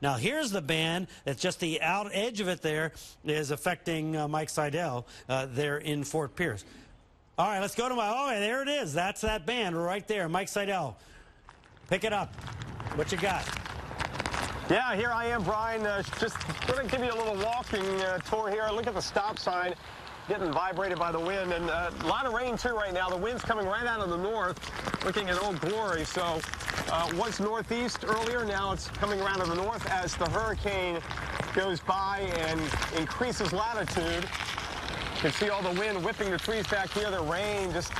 Now, here's the band that's just the out edge of it there is affecting Mike Seidel there in Fort Pierce. All right, let's go to there it is. That's that band right there. Mike Seidel, pick it up. What you got? Yeah, here I am, Brian. Just going to give you a little walking tour here. Look at the stop sign getting vibrated by the wind, and a lot of rain too right now. The wind's coming right out of the north, looking at Old Glory. So was northeast earlier, now it's coming around to the north as the hurricane goes by and increases latitude. You can see all the wind whipping the trees back here, the rain just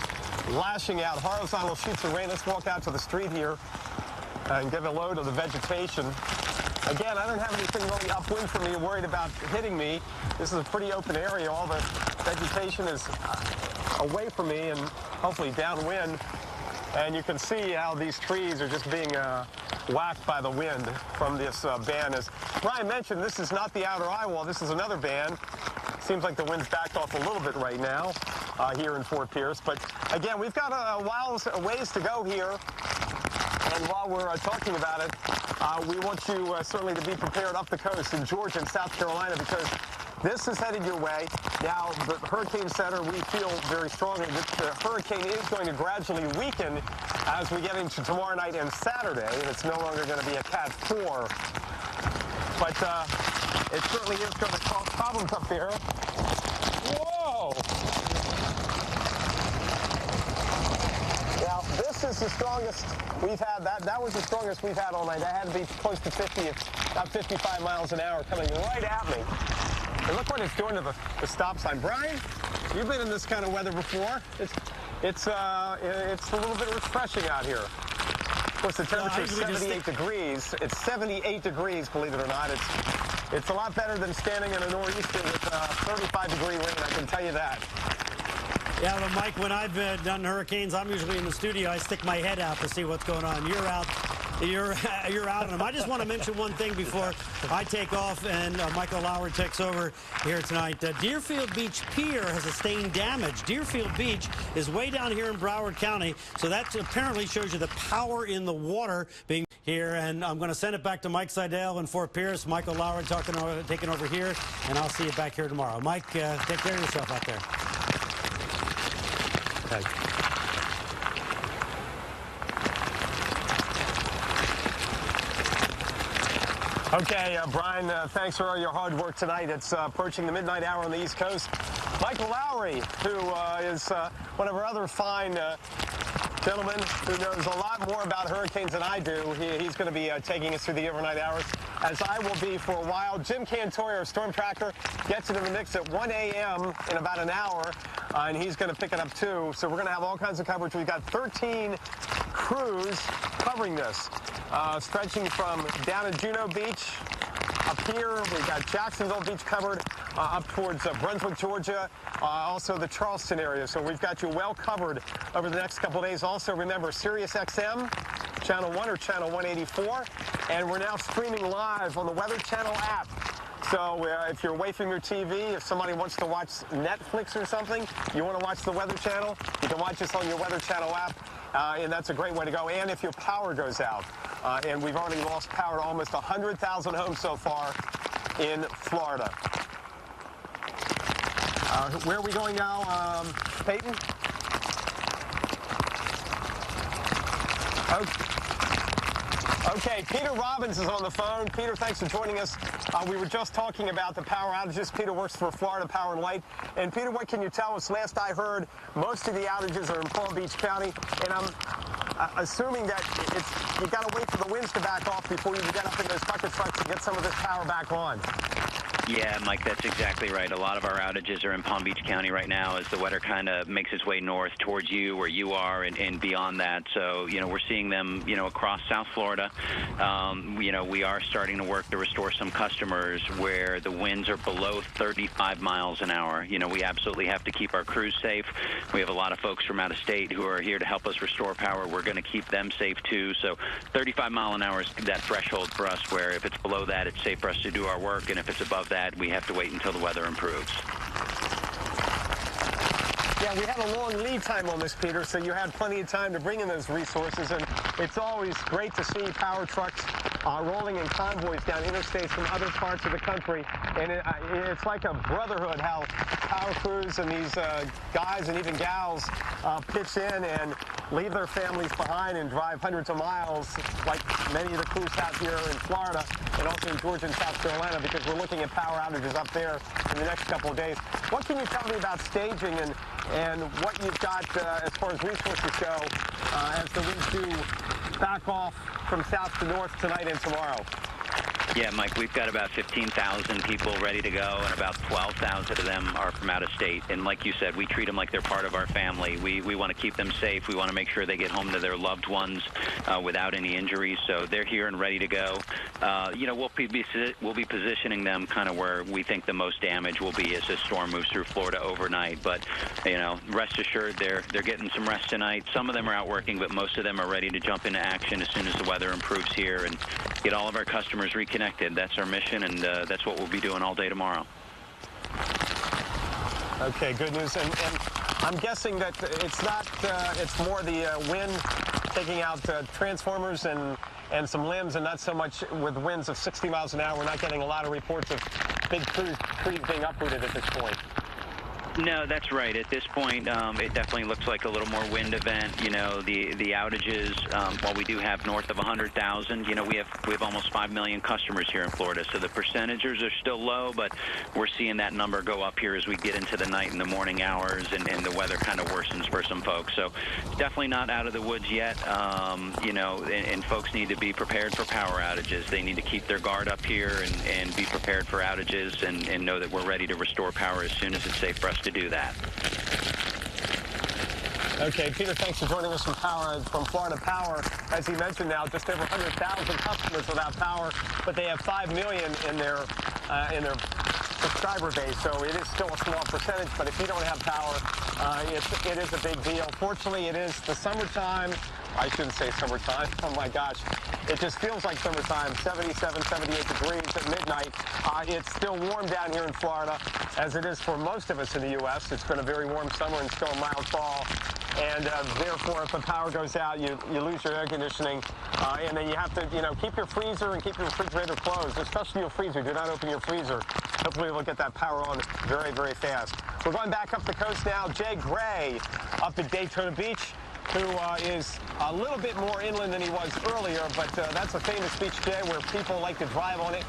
lashing out, horizontal sheets of rain. Let's walk out to the street here and get a load of the vegetation. Again, I don't have anything really upwind from me worried about hitting me. This is a pretty open area. All the vegetation is away from me and hopefully downwind. And you can see how these trees are just being whacked by the wind from this band. As Brian mentioned, this is not the outer eye wall. This is another band. Seems like the wind's backed off a little bit right now here in Fort Pierce. But again, we've got a ways to go here. And while we're talking about it, we want you certainly to be prepared up the coast in Georgia and South Carolina, because this is headed your way. Now, the Hurricane Center, we feel very strongly that the hurricane is going to gradually weaken as we get into tomorrow night and Saturday. It's no longer going to be a Cat 4. But it certainly is going to cause problems up there. Whoa! Now, this is the strongest we've had. That was the strongest we've had all night. That had to be close to 50, about 55 miles an hour coming right at me. And look what it's doing to the stop sign. Brian, you've been in this kind of weather before. It's a little bit refreshing out here. Of course, the temperature is 78 degrees. It's 78 degrees, believe it or not. It's a lot better than standing in a nor'easter with 35-degree rain, I can tell you that. Yeah, but Mike, when I've done hurricanes, I'm usually in the studio. I stick my head out to see what's going on. You're out. You're out on them. I just want to mention one thing before I take off and Michael Lowry takes over here tonight. Deerfield Beach Pier has sustained damage. Deerfield Beach is way down here in Broward County, so that apparently shows you the power in the water being here. And I'm going to send it back to Mike Seidel in Fort Pierce. Michael Lowry taking over here, and I'll see you back here tomorrow. Mike, take care of yourself out there. Okay. Okay, Brian, thanks for all your hard work tonight. It's approaching the midnight hour on the East Coast. Michael Lowry, who is one of our other fine gentlemen who knows a lot more about hurricanes than I do. He's going to be taking us through the overnight hours, as I will be for a while. Jim Cantori, our storm tracker, gets into the mix at 1 a.m. in about an hour, and he's going to pick it up too. So we're going to have all kinds of coverage. We've got 13 crews covering this, stretching from down at Juneau Beach up here. We've got Jacksonville Beach covered, up towards Brunswick, Georgia, also the Charleston area. So we've got you well covered over the next couple of days. Also, remember, Sirius XM, Channel 1 or Channel 184, and we're now streaming live on the Weather Channel app. So if you're away from your TV, if somebody wants to watch Netflix or something, you want to watch the Weather Channel, you can watch us on your Weather Channel app, and that's a great way to go. And if your power goes out, and we've already lost power to almost 100,000 homes so far in Florida. Where are we going now, Peyton? Okay, Peter Robbins is on the phone. Peter, thanks for joining us. We were just talking about the power outages. Peter works for Florida Power and Light. And Peter, what can you tell us? Last I heard, most of the outages are in Palm Beach County, and I'm assuming that you got to wait for the winds to back off before you can get up in those bucket trucks and get some of this power back on. Yeah, Mike, that's exactly right. A lot of our outages are in Palm Beach County right now as the weather kind of makes its way north towards you, where you are, and beyond that. So, we're seeing them, across South Florida. We are starting to work to restore some customers where the winds are below 35 miles an hour. We absolutely have to keep our crews safe. We have a lot of folks from out of state who are here to help us restore power. We're going to keep them safe, too. So 35 mile an hour is that threshold for us, where if it's below that, it's safe for us to do our work, and if it's above that, we have to wait until the weather improves. Yeah, we had a long lead time on this, Peter, so you had plenty of time to bring in those resources, and it's always great to see power trucks rolling in convoys down interstates from other parts of the country. And it's like a brotherhood how power crews and these guys and even gals pitch in and leave their families behind and drive hundreds of miles, like many of the crews have here in Florida and also in Georgia and South Carolina, because we're looking at power outages up there in the next couple of days. What can you tell me about staging and what you've got as far as resources go as the winds do back off from south to north tonight and tomorrow? Yeah, Mike, we've got about 15,000 people ready to go, and about 12,000 of them are from out of state. And like you said, we treat them like they're part of our family. We want to keep them safe. We want to make sure they get home to their loved ones without any injuries. So they're here and ready to go. You know, we'll be positioning them kind of where we think the most damage will be as this storm moves through Florida overnight. But, you know, rest assured they're getting some rest tonight. Some of them are out working, but most of them are ready to jump into action as soon as the weather improves here and get all of our customers reconnected. That's our mission, and that's what we'll be doing all day tomorrow. Okay, good news. And I'm guessing that it's not, it's more the wind taking out transformers and some limbs, and not so much with winds of 60 miles an hour. We're not getting a lot of reports of big trees being uprooted at this point. No, that's right. At this point, it definitely looks like a little more wind event. You know, the outages, while we do have north of 100,000, you know, we have almost 5 million customers here in Florida. So the percentages are still low, but we're seeing that number go up here as we get into the night and the morning hours, and the weather kind of worsens for some folks. So it's definitely not out of the woods yet. You know, and folks need to be prepared for power outages. They need to keep their guard up here and be prepared for outages and know that we're ready to restore power as soon as it's safe for us to do that. Okay, Peter, thanks for joining us from Florida Power. As he mentioned now, just over 100,000 customers without power, but they have 5 million in their subscriber base, so it is still a small percentage, but if you don't have power, it is a big deal. Fortunately, it is the summertime. I shouldn't say summertime. Oh, my gosh. It just feels like summertime, 77, 78 degrees at midnight. It's still warm down here in Florida, as it is for most of us in the U.S. It's been a very warm summer and still a mild fall. And therefore, if the power goes out, you lose your air conditioning. And then you have to, you know, keep your freezer and keep your refrigerator closed, especially your freezer. Do not open your freezer. Hopefully, we'll get that power on very, very fast. We're going back up the coast now. Jay Gray up at Daytona Beach, who is a little bit more inland than he was earlier, but that's a famous beach, Jay, where people like to drive on it.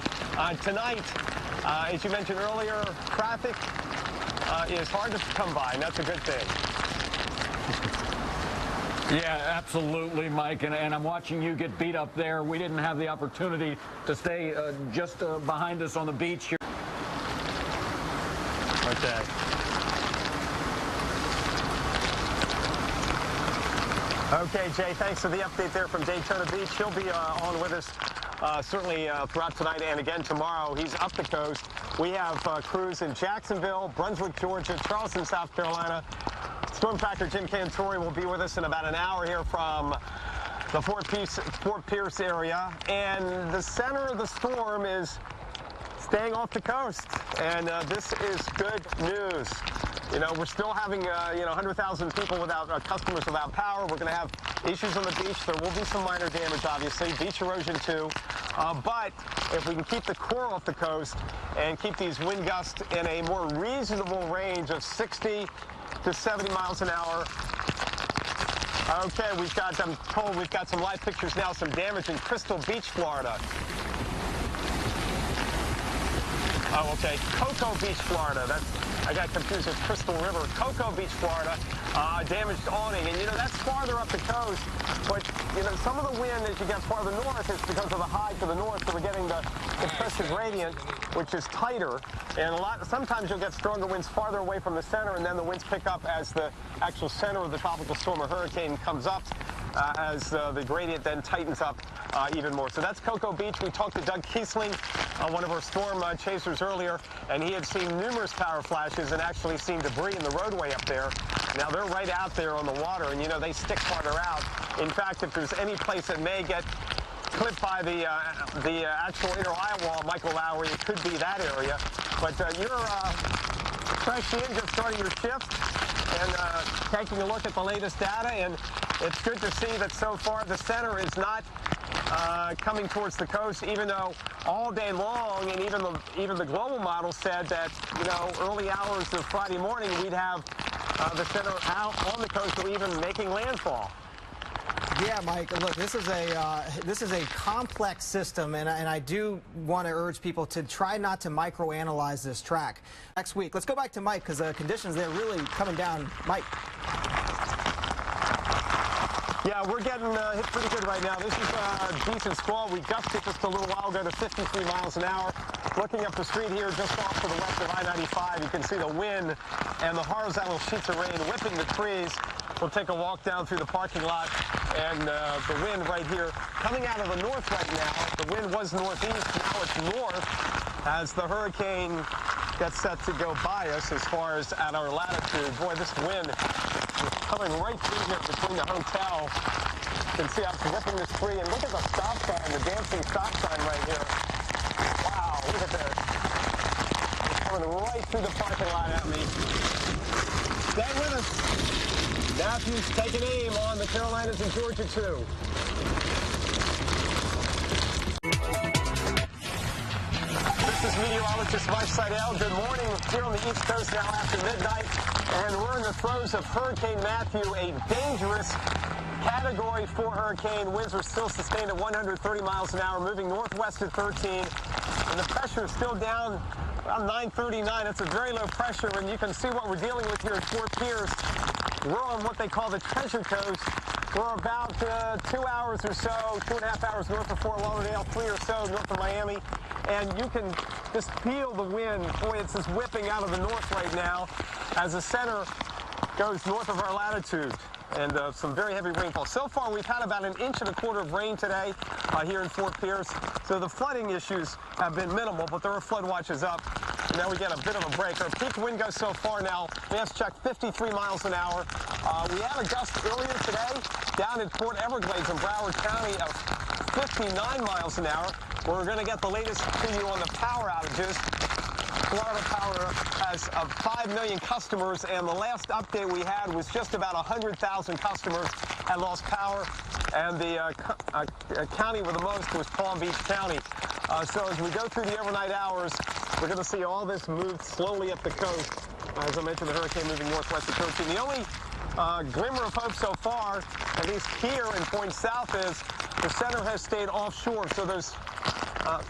Tonight, as you mentioned earlier, traffic is hard to come by, and that's a good thing. Yeah, absolutely, Mike, and I'm watching you get beat up there. We didn't have the opportunity to stay just behind us on the beach here. Okay. Okay, Jay, thanks for the update there from Daytona Beach. He'll be on with us certainly throughout tonight and again tomorrow. He's up the coast. We have crews in Jacksonville, Brunswick, Georgia, Charleston, South Carolina. Storm Tracker Jim Cantori will be with us in about an hour here from the Fort Pierce area. And the center of the storm is staying off the coast. And this is good news. You know, we're still having, 100,000 people without, customers without power. We're going to have issues on the beach. There will be some minor damage, obviously, beach erosion too. But if we can keep the core off the coast and keep these wind gusts in a more reasonable range of 60 to 70 miles an hour. Okay, I'm told we've got some live pictures now, some damage in Crystal Beach, Florida. Oh, okay, Cocoa Beach, Florida. I got confused with Crystal River. Cocoa Beach, Florida, damaged awning. And, you know, that's farther up the coast. But, you know, some of the wind as you get farther north is because of the high to the north. So we're getting the crescent gradient, which is tighter. And sometimes you'll get stronger winds farther away from the center, and then the winds pick up as the actual center of the tropical storm or hurricane comes up, as the gradient then tightens up even more. So that's Cocoa Beach. We talked to Doug Kiesling, one of our storm chasers earlier, and he had seen numerous power flashes and actually seen debris in the roadway up there. Now they're right out there on the water, and you know they stick farther out. In fact, if there's any place that may get clipped by the actual inner eye wall, Michael Lowry, it could be that area. But you're fresh in, just starting your shift, and taking a look at the latest data, and it's good to see that so far the center is not coming towards the coast, even though all day long, and even the global model said that, you know, early hours of Friday morning, we'd have the center out on the coast or even making landfall. Yeah, Mike, look, this is a complex system, and I do want to urge people to try not to microanalyze this track. Next week, let's go back to Mike, because the conditions there really coming down. Mike. Yeah, we're getting hit pretty good right now. This is a decent squall. We gusted just a little while ago to 53 miles an hour. Looking up the street here, just off to the west of I-95, you can see the wind and the horizontal sheets of rain whipping the trees. We'll take a walk down through the parking lot, and the wind right here coming out of the north right now. The wind was northeast, now it's north as the hurricane gets set to go by us as far as at our latitude. Boy, this wind is coming right through here between the hotel. You can see I'm whipping this tree, and look at the stop sign, the dancing stop sign right here. Wow, look at this. It's coming right through the parking lot at me. Stay with us. Matthew's taking aim on the Carolinas and Georgia, too. This is meteorologist Mike Seidel. Good morning here on the East Coast now after midnight. And we're in the throes of Hurricane Matthew, a dangerous Category 4 hurricane. Winds are still sustained at 130 miles an hour, moving northwest at 13. And the pressure is still down around 939. It's a very low pressure, and you can see what we're dealing with here at Fort Pierce. We're on what they call the Treasure Coast. We're about 2 hours or so, 2.5 hours north of Fort Lauderdale, 3 or so north of Miami. And you can just feel the wind. Boy, it's just whipping out of the north right now as the center goes north of our latitude. And some very heavy rainfall. So far, we've had about 1.25 inches of rain today here in Fort Pierce. So the flooding issues have been minimal, but there are flood watches up. And now we get a bit of a break. Our peak wind gust so far now, let's check 53 miles an hour. We had a gust earlier today down in Port Everglades in Broward County of 59 miles an hour. We're going to get the latest preview on the power outages. Florida Power has 5 million customers, and the last update we had was just about 100,000 customers had lost power, and the county with the most was Palm Beach County. So as we go through the overnight hours, we're going to see all this move slowly up the coast. As I mentioned, the hurricane moving northwest of 13. The only glimmer of hope so far, at least here in Point South, is the center has stayed offshore, so those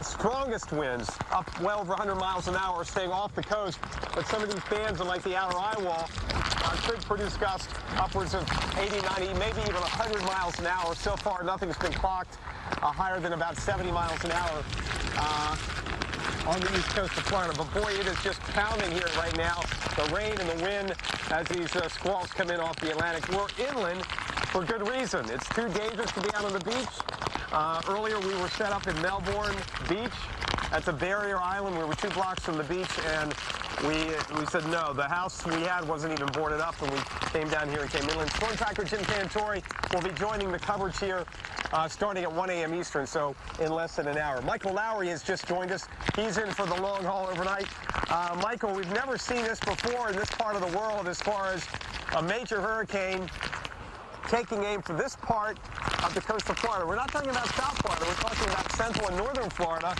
strongest winds up well over 100 miles an hour staying off the coast, but some of these bands like the outer eye wall could produce gusts upwards of 80, 90, maybe even 100 miles an hour. So far, nothing's been clocked higher than about 70 miles an hour on the east coast of Florida. But boy, it is just pounding here right now. The rain and the wind as these squalls come in off the Atlantic. We're inland for good reason. It's too dangerous to be out on the beach. Earlier, we were set up in Melbourne Beach. That's a barrier island. We were 2 blocks from the beach, and we said no. The house we had wasn't even boarded up, and we came down here and came inland. Storm tracker Jim Cantori will be joining the coverage here starting at 1 a.m. Eastern, so in less than an hour. Michael Lowry has just joined us. He's in for the long haul overnight. Michael, we've never seen this before in this part of the world as far as a major hurricane taking aim for this part of the coast of Florida. We're not talking about South Florida. We're talking about central and northern Florida.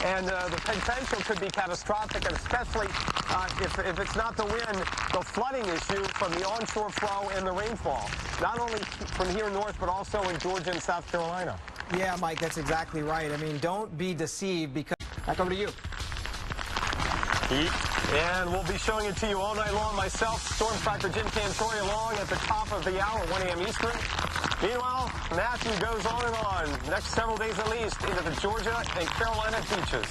And the potential could be catastrophic, and especially if it's not the wind, the flooding issue from the onshore flow and the rainfall, not only from here north, but also in Georgia and South Carolina. Yeah, Mike, that's exactly right. I mean, don't be deceived, because... Back over to you. And we'll be showing it to you all night long. Myself, Storm Tracker Jim Cantori, along at the top of the hour, 1 a.m. Eastern. Meanwhile, Matthew goes on and on, next several days at least, into the Georgia and Carolina beaches.